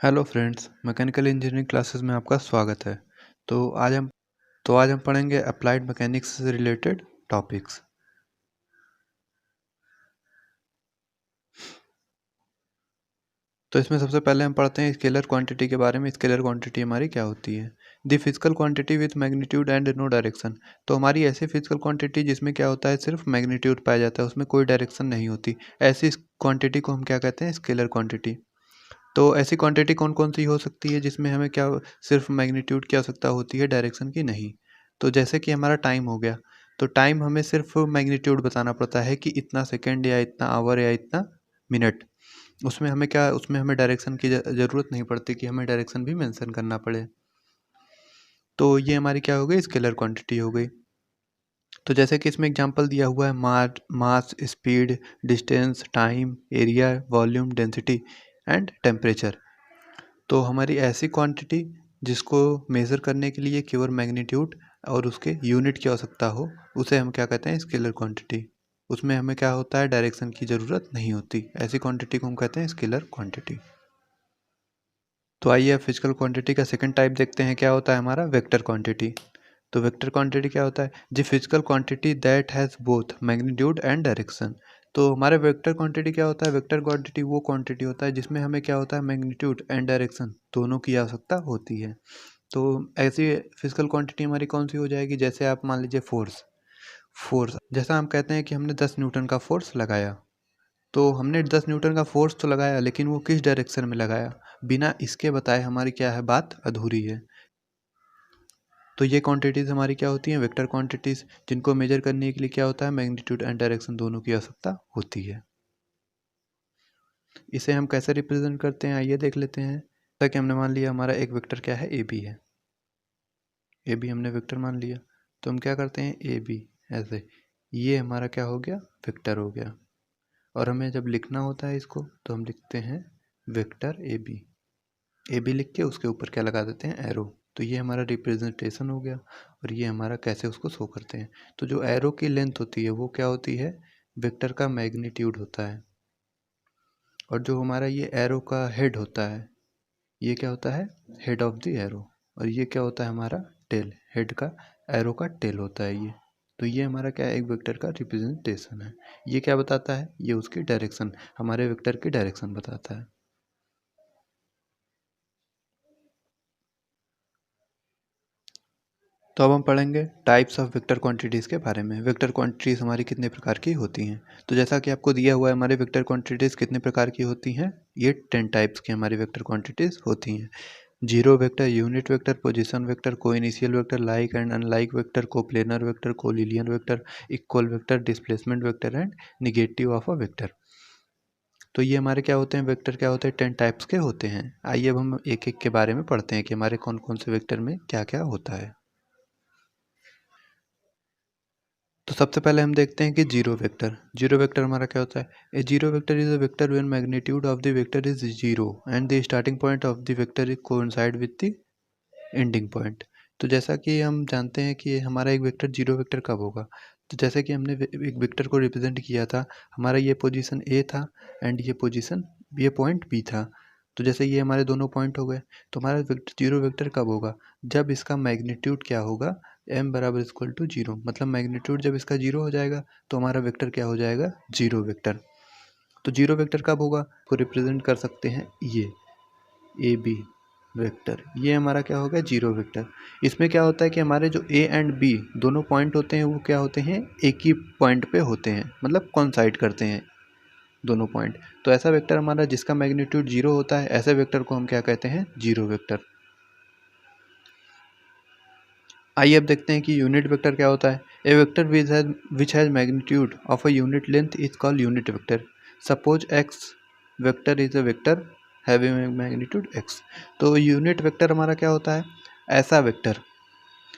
Hello friends, mechanical engineering classes में आपका स्वागत है। तो आज हम पढ़ेंगे अप्लाइड मैकेनिक्स से रिलेटेड टॉपिक्स। तो इसमें सबसे पहले हम पढ़ते हैं स्केलर क्वांटिटी के बारे में। स्केलर क्वांटिटी हमारी क्या होती है? The physical quantity with magnitude and no direction. तो हमारी ऐसी फिजिकल क्वांटिटी जिसमें क्या होता है, सिर्फ मैग्नीट्यूड पाया जाता है, उसमें कोई डायरेक्शन नहीं होती। ऐसी क्वांटिटी को हम क्या कहते हैं? Scalar quantity. तो ऐसी क्वांटिटी कौन कौन सी हो सकती है जिसमें हमें क्या सिर्फ मैग्नीट्यूड की आवश्यकता होती है, डायरेक्शन की नहीं? तो जैसे कि हमारा टाइम हो गया, तो टाइम हमें सिर्फ मैग्नीट्यूड बताना पड़ता है कि इतना सेकंड या इतना आवर या इतना मिनट। उसमें हमें डायरेक्शन की ज़रूरत नहीं पड़ती कि हमें डायरेक्शन भी मेंशन करना पड़े। तो ये हमारी क्या हो गई? स्केलर क्वांटिटी हो गई। तो जैसे कि इसमें एग्जांपल दिया हुआ है, mass, speed, distance, time, area, volume, density and temperature. तो हमारी ऐसी क्वांटिटी जिसको मेज़र करने के लिए केवल मैग्नीट्यूड और उसके यूनिट की आवश्यकता हो, उसे हम क्या कहते हैं? Scalar quantity. उसमें हमें क्या होता है? डायरेक्शन की ज़रूरत नहीं होती। ऐसी क्वांटिटी को हम कहते हैं स्केलर क्वांटिटी। तो आइए अब फिजिकल क्वांटिटी का सेकंड टाइप देखते हैं, क्या होता है हमारा? Vector quantity. तो वेक्टर क्वांटिटी क्या होता है? The physical quantity that has both magnitude and direction. तो हमारे वेक्टर क्वांटिटी क्या होता है? वेक्टर क्वांटिटी वो क्वांटिटी होता है जिसमें हमें क्या होता है? मैग्नीट्यूड एंड डायरेक्शन दोनों की आवश्यकता होती है। तो ऐसी फिजिकल क्वांटिटी हमारी कौन सी हो जाएगी? जैसे आप मान लीजिए फोर्स। फोर्स जैसा हम कहते हैं कि हमने 10 न्यूटन का फोर्स लगाया, तो हमने 10 न्यूटन का फोर्स तो लगाया, लेकिन वो किस डायरेक्शन में लगाया, बिना इसके बताए हमारी क्या है? बात अधूरी है। तो ये क्वांटिटीज़ हमारी क्या होती हैं? वेक्टर क्वांटिटीज़, जिनको मेजर करने के लिए क्या होता है? मैग्नीट्यूड एंड डायरेक्शन दोनों की आवश्यकता होती है। इसे हम कैसे रिप्रेजेंट करते हैं, आइए देख लेते हैं। जैसा कि हमने मान लिया हमारा एक वेक्टर क्या है? ए बी है। ए बी हमने वेक्टर मान लिया, तो हम क्या करते हैं? ए बी ऐसे, ये हमारा क्या हो गया? वेक्टर हो गया। और हमें जब लिखना होता है इसको, तो हम लिखते हैं vector A B. A B लिख के उसके ऊपर क्या लगा देते हैं? एरो। तो ये हमारा रिप्रेजेंटेशन हो गया। और ये हमारा कैसे उसको शो करते हैं? तो जो एरो की लेंथ होती है वो क्या होती है? वेक्टर का मैग्नीट्यूड होता है। और जो हमारा ये एरो का हेड होता है, ये क्या होता है? Head of the arrow. और ये क्या होता है? हमारा टेल। हेड का, एरो का टेल होता है ये। तो ये हमारा क्या है? एक वेक्टर का रिप्रेजेंटेशन है। ये क्या बताता है? ये उसकी डायरेक्शन, हमारे वेक्टर की डायरेक्शन बताता है। तो अब हम पढ़ेंगे टाइप्स ऑफ वेक्टर क्वांटिटीज़ के बारे में। वेक्टर क्वांटिटीज़ हमारी कितने प्रकार की होती हैं? तो जैसा कि आपको दिया हुआ है, हमारे वेक्टर क्वांटिटीज़ कितने प्रकार की होती हैं? ये 10 टाइप्स की हमारी वेक्टर क्वांटिटीज़ होती हैं। Zero vector, unit vector, position vector, coinitial vector, like and unlike vector, coplanar vector, collinear vector, equal vector, displacement vector and negative of a vector. तो ये हमारे क्या होते हैं? वेक्टर क्या होते हैं? 10 टाइप्स के होते हैं। आइए अब हम एक एक के बारे में पढ़ते हैं कि हमारे कौन कौन से वेक्टर में क्या क्या होता है। तो सबसे पहले हम देखते हैं कि जीरो वेक्टर। जीरो वेक्टर हमारा क्या होता है? A zero vector is a vector when magnitude of the vector is zero and the starting point of the vector is coincide with the ending point. तो जैसा कि हम जानते हैं कि हमारा एक वेक्टर जीरो वेक्टर कब होगा? तो जैसे कि हमने एक वेक्टर को रिप्रेजेंट किया था, हमारा ये पोजीशन ए था एंड ये पॉइंट बी था। तो जैसे ये हमारे दोनों पॉइंट हो गए, तो हमारा वेक्टर जीरो वेक्टर कब होगा? जब इसका मैग्नीट्यूड क्या होगा? m बराबर इक्वल टू जीरो। मतलब मैग्नीट्यूड जब इसका जीरो हो जाएगा, तो हमारा वेक्टर क्या हो जाएगा? Zero vector. तो जीरो वेक्टर कब होगा? को रिप्रेजेंट कर सकते हैं ये ए बी वेक्टर। ये हमारा क्या हो गया? Zero vector. इसमें क्या होता है कि हमारे जो ए एंड बी दोनों पॉइंट होते हैं, वो क्या होते हैं? एक ही पॉइंट पे होते हैं, मतलब कॉन्साइड करते हैं दोनों पॉइंट। तो ऐसा वेक्टर हमारा जिसका मैग्नीट्यूड जीरो होता है, ऐसे वेक्टर को हम क्या कहते हैं? Zero vector. आइए अब देखते हैं कि यूनिट वेक्टर क्या होता है। A vector which has magnitude of a unit length is called unit vector. Suppose X vector is a vector having magnitude X. तो यूनिट वेक्टर हमारा क्या होता है? ऐसा वेक्टर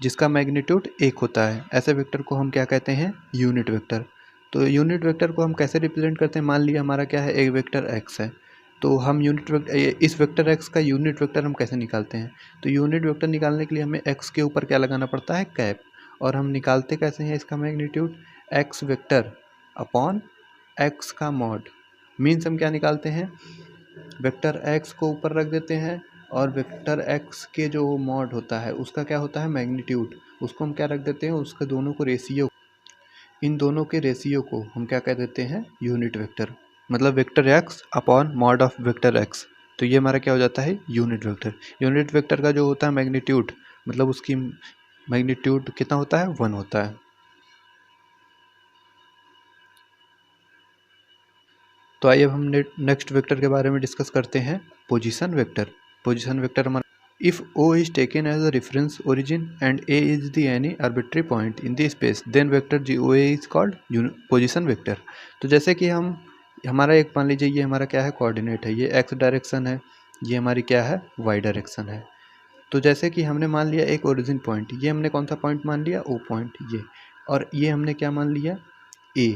जिसका मैग्नीट्यूड एक होता है, ऐसे वेक्टर को हम क्या कहते हैं? Unit vector. तो यूनिट वेक्टर को हम कैसे रिप्रेजेंट करते हैं? मान लिया हमारा क्या है? एक वेक्टर एक्स है, तो हम इस वेक्टर एक्स का यूनिट वेक्टर हम कैसे निकालते हैं? तो यूनिट वेक्टर निकालने के लिए हमें एक्स के ऊपर क्या लगाना पड़ता है? कैप। और हम निकालते कैसे हैं इसका magnitude? X vector upon x का मॉड। मीन्स हम क्या निकालते हैं? वेक्टर एक्स को ऊपर रख देते हैं और वेक्टर एक्स के जो मॉड होता है उसका क्या होता है मैग्नीट्यूड, उसको हम क्या रख देते हैं, उसके दोनों को रेशियो, इन दोनों के रेशियो को हम क्या कह देते हैं यूनिट वेक्टर, मतलब vector x upon mod of vector x. तो ये हमारा क्या हो जाता है यूनिट वेक्टर। यूनिट वेक्टर का जो होता है मैग्नीट्यूड, मतलब उसकी मैग्नीट्यूड कितना होता है 1 होता है। तो आइए अब हम नेक्स्ट वेक्टर के बारे में डिस्कस करते हैं, पोजीशन वेक्टर। पोजीशन वेक्टर हमारा if O is taken as a reference origin and A is the any arbitrary point in the space then vector GOA is called position vector। तो जैसे कि हम हमारा एक मान लीजिए ये हमारा क्या है कोऑर्डिनेट है, ये x डायरेक्शन है, ये हमारी क्या है y डायरेक्शन है। तो जैसे कि हमने मान लिया एक ओरिजिन पॉइंट, ये हमने कौन सा पॉइंट मान लिया O पॉइंट ये, और ये हमने क्या मान लिया A,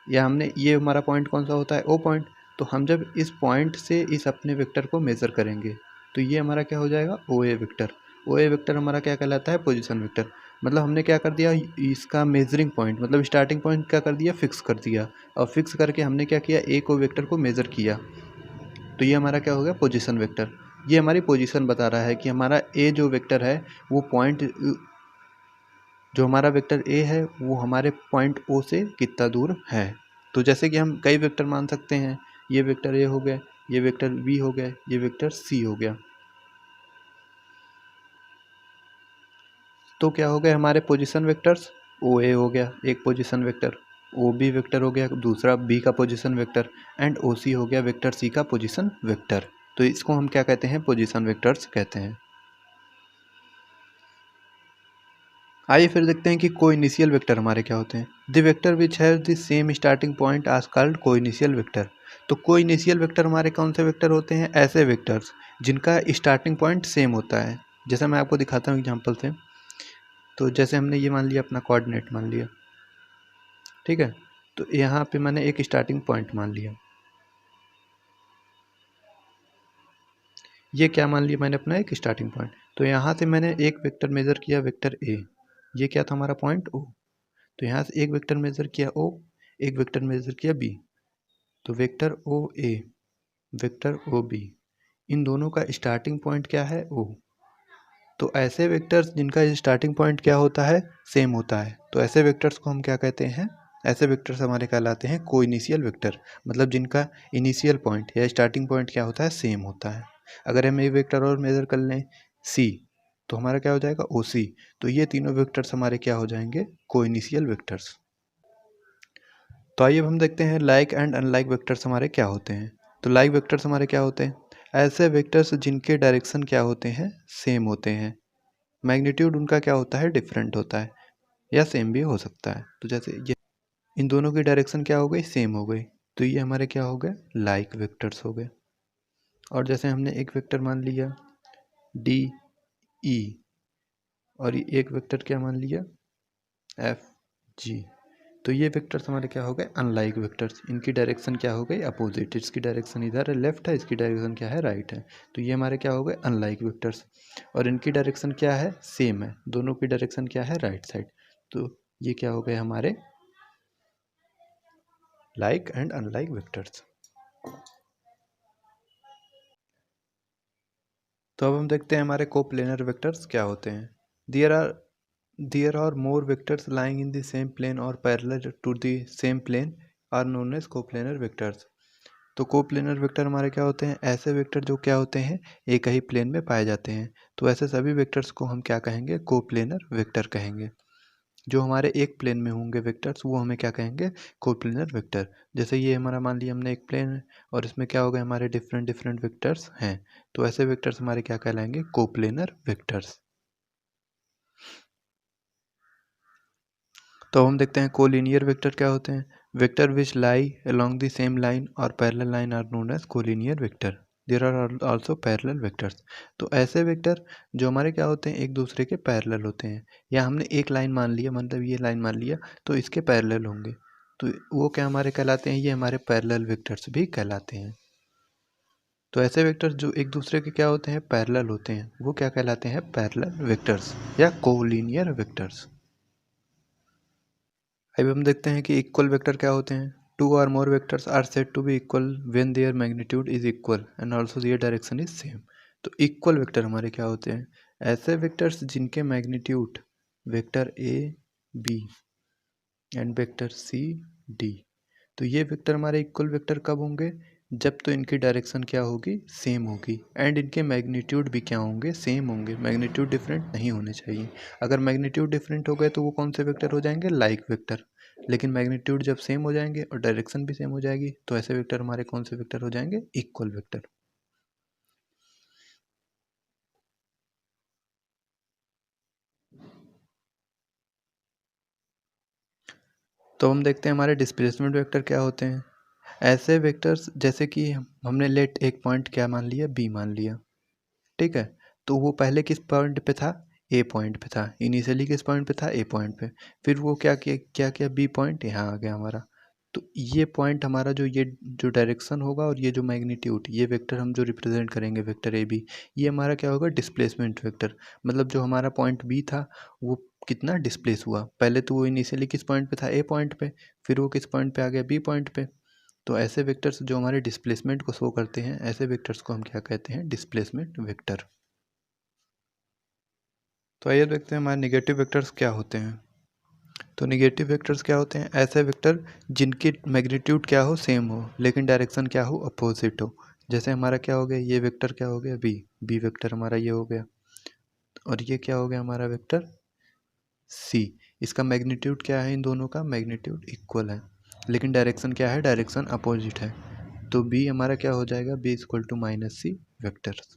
या हमने ये हमारा पॉइंट कौन सा होता है ओ पॉइंट। तो हम जब इस पॉइंट से इस अपने वेक्टर को मेज़र करेंगे तो ये हमारा क्या हो जाएगा ओ ए वेक्टर। ओ ए वेक्टर हमारा क्या कहलाता है पोजीशन वेक्टर। मतलब हमने क्या कर दिया, इसका मेजरिंग पॉइंट मतलब स्टार्टिंग पॉइंट क्या कर दिया फिक्स कर दिया, और फिक्स करके हमने क्या किया ए को वेक्टर को मेज़र किया, तो ये हमारा क्या हो गया पोजीशन वेक्टर। ये हमारी पोजीशन बता रहा है कि हमारा ए जो वेक्टर है वो पॉइंट, जो हमारा वेक्टर ए है वो हमारे पॉइंट ओ से कितना दूर है। तो जैसे कि हम कई वेक्टर मान सकते हैं, ये वेक्टर ए हो गया, ये वेक्टर बी हो गया, ये वेक्टर सी हो गया। तो क्या हो गए हमारे पोजीशन वेक्टर्स, ओ ए हो गया एक position vector, O B vector हो गया दूसरा बी का position vector, and O C हो गया वेक्टर सी का पोजीशन वेक्टर। तो इसको हम क्या कहते हैं पोजीशन वेक्टर्स कहते हैं। आइए फिर देखते हैं कि कोइनिशियल वेक्टर हमारे क्या होते हैं। The vector which have the same starting point are called coinitial vector. तो कोइनिशियल वेक्टर हमारे कौन से वेक्टर होते हैं, ऐसे वेक्टर्स जिनका स्टार्टिंग पॉइंट सेम होता है। जैसे मैं आपको दिखाता हूँ एग्जांपल से। तो जैसे हमने ये मान लिया अपना कोऑर्डिनेट मान लिया, ठीक है। तो यहाँ पे मैंने एक स्टार्टिंग पॉइंट मान लिया, ये क्या मान लिया मैंने अपना एक स्टार्टिंग पॉइंट। तो यहाँ से मैंने एक वेक्टर मेजर किया वेक्टर ए, ये क्या था हमारा पॉइंट ओ। तो यहाँ से एक वेक्टर मेजर किया ओ, एक वेक्टर मेजर किया बी, तो वेक्टर ओ ए वेक्टर ओ बी, इन दोनों का स्टार्टिंग पॉइंट क्या है ओ। तो ऐसे वेक्टर्स जिनका स्टार्टिंग पॉइंट क्या होता है सेम होता है, तो ऐसे वेक्टर्स को हम क्या कहते हैं, ऐसे वेक्टर्स हमारे कहलाते हैं कोइनिशियल वेक्टर। मतलब जिनका इनिशियल पॉइंट या स्टार्टिंग पॉइंट क्या होता है सेम होता है। अगर हम एक वेक्टर और मेजर कर लें सी, तो हमारा क्या हो जाएगा ओ सी। तो ये तीनों वेक्टर्स हमारे क्या हो जाएंगे कोइनिशियल वेक्टर्स। तो आइए अब हम देखते हैं लाइक एंड अनलाइक वेक्टर्स हमारे क्या होते हैं। तो लाइक वेक्टर्स हमारे क्या होते हैं, ऐसे वेक्टर्स जिनके डायरेक्शन क्या होते हैं सेम होते हैं, मैग्नीट्यूड उनका क्या होता है डिफरेंट होता है, या सेम भी हो सकता है। तो जैसे ये इन दोनों की डायरेक्शन क्या हो गई सेम हो गई, तो ये हमारे क्या हो गए लाइक वेक्टर्स हो गए। और जैसे हमने एक वेक्टर मान लिया डी ई, और एक वेक्टर क्या मान लिया एफ जी, तो ये वेक्टर्स हमारे क्या हो गए अनलाइक वेक्टर्स। इनकी डायरेक्शन क्या हो गई अपोजिट, इसकी डायरेक्शन इधर है लेफ्ट है, इसकी डायरेक्शन क्या है राइट है। तो ये हमारे क्या हो गए अनलाइक वेक्टर्स, और इनकी डायरेक्शन क्या है सेम है, दोनों की डायरेक्शन क्या है राइट साइड। तो ये क्या हो गए हमारे लाइक एंड अनलाइक वेक्टर्स। तो अब हम देखते हैं हमारे कोप्लेनर वेक्टर्स क्या होते हैं। There are more vectors lying in the same plane और parallel to the same plane are known as coplanar vectors. तो कोप्लेनर वेक्टर हमारे क्या होते हैं, ऐसे वेक्टर जो क्या होते हैं एक ही प्लेन में पाए जाते हैं। तो ऐसे सभी वेक्टर्स को हम क्या कहेंगे कोप्लेनर वेक्टर कहेंगे। जो हमारे एक प्लेन में होंगे वेक्टर्स वो हमें क्या कहेंगे कोप्लेनर वेक्टर। जैसे ये हमारा मान लिया हमने एक प्लेन है और इसमें क्या हो गए हमारे डिफरेंट डिफरेंट वेक्टर्स हैं, तो ऐसे वेक्टर्स हमारे क्या कहलाएंगे कोप्लेनर वेक्टर्स। तो हम देखते हैं कोलिनियर वेक्टर क्या होते हैं। Vector which lie along the same line और parallel line are known as collinear vector. There are also parallel vectors. तो ऐसे वेक्टर जो हमारे क्या होते हैं एक दूसरे के पैरेलल होते हैं, या हमने एक लाइन मान लिया मतलब ये लाइन मान लिया तो इसके पैरेलल होंगे, तो वो क्या हमारे कहलाते हैं, ये हमारे पैरेलल वेक्टर्स भी कहलाते हैं। तो ऐसे वेक्टर्स जो एक दूसरे के क्या होते हैं पैरेलल होते हैं वो क्या कहलाते हैं पैरेलल वेक्टर्स या कोलिनियर वेक्टर्स। अब हम देखते हैं कि इक्वल वेक्टर क्या होते हैं। Two or more vectors are said to be equal when their magnitude is equal and also their direction is same. तो इक्वल वेक्टर हमारे क्या होते हैं? ऐसे वेक्टर्स जिनके magnitude vector A B and vector C D, तो ये vector हमारे इक्वल वेक्टर कब होंगे? जब तो इनकी डायरेक्शन क्या होगी? सेम होगी, एंड इनके मैग्नीट्यूड भी क्या होंगे? सेम होंगे। मैग्नीट्यूड डिफरेंट नहीं होने चाहिए। अगर मैग्नीट्यूड डिफरेंट हो गए तो वो कौन से वेक्टर हो जाएंगे? Like vector. लेकिन मैग्नीट्यूड जब सेम हो जाएंगे और डायरेक्शन भी सेम हो जाएगी तो ऐसे वेक्टर हमारे कौन से वेक्टर हो जाएंगे? Equal vector. तो हम देखते हैं हमारे डिस्प्लेसमेंट वेक्टर क्या होते हैं। ऐसे वेक्टर्स जैसे कि हमने लेट एक पॉइंट क्या मान लिया? बी मान लिया, ठीक है। तो वो पहले किस पॉइंट पे था? ए पॉइंट पे था। इनिशियली किस पॉइंट पे था? ए पॉइंट पे। फिर वो क्या किया बी पॉइंट यहाँ आ गया हमारा। तो ये पॉइंट हमारा ये जो डायरेक्शन होगा और ये जो मैग्नीट्यूड, ये वेक्टर हम जो रिप्रेजेंट करेंगे वेक्टर ए बी, ये हमारा क्या होगा? Displacement vector. मतलब जो हमारा पॉइंट बी था वो कितना डिस्प्लेस हुआ। पहले तो वो इनिशियली किस पॉइंट पे था? ए पॉइंट पे। फिर वो किस पॉइंट पे आ गया? बी पॉइंट पे। तो ऐसे वेक्टर्स जो हमारे डिस्प्लेसमेंट को शो करते हैं, ऐसे वेक्टर्स को हम क्या कहते हैं? Displacement vector. तो आइए देखते हैं हमारे निगेटिव वेक्टर्स क्या होते हैं। तो निगेटिव वेक्टर्स क्या होते हैं? ऐसे वेक्टर जिनकी मैग्नीट्यूड क्या हो? सेम हो, लेकिन डायरेक्शन क्या हो? अपोजिट हो। जैसे हमारा क्या हो गया? ये वेक्टर क्या हो गया? बी। बी वेक्टर हमारा ये हो गया, और ये क्या हो गया हमारा वेक्टर? सी। इसका मैग्नीट्यूड क्या है? इन दोनों का मैग्नीट्यूड इक्वल है, लेकिन डायरेक्शन क्या है? डायरेक्शन अपोजिट है। तो बी हमारा क्या हो जाएगा? B equal to minus C vectors.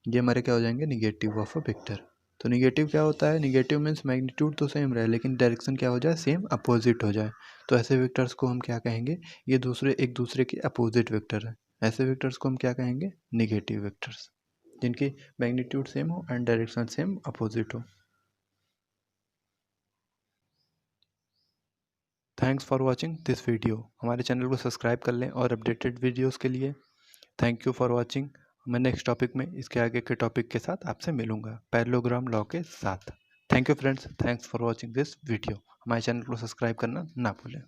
ये हमारे क्या हो जाएंगे? Negative of a vector. तो निगेटिव क्या होता है? निगेटिव मीन्स मैग्नीट्यूड तो सेम रहे लेकिन डायरेक्शन क्या हो जाए? सेम अपोजिट हो जाए। तो ऐसे वेक्टर्स को हम क्या कहेंगे? ये एक दूसरे के अपोजिट वेक्टर है। ऐसे वेक्टर्स को हम क्या कहेंगे? निगेटिव वेक्टर्स, जिनकी मैग्नीट्यूड सेम हो एंड डायरेक्शन सेम अपोजिट हो। Thanks for watching this video. हमारे चैनल को सब्सक्राइब कर लें और अपडेटेड वीडियोज़ के लिए। Thank you for watching. मैं नेक्स्ट टॉपिक में इसके आगे के टॉपिक के साथ आपसे मिलूंगा, पैरेललोग्राम लॉ के साथ। Thank you friends, thanks for watching this video. हमारे चैनल को सब्सक्राइब करना ना भूलें।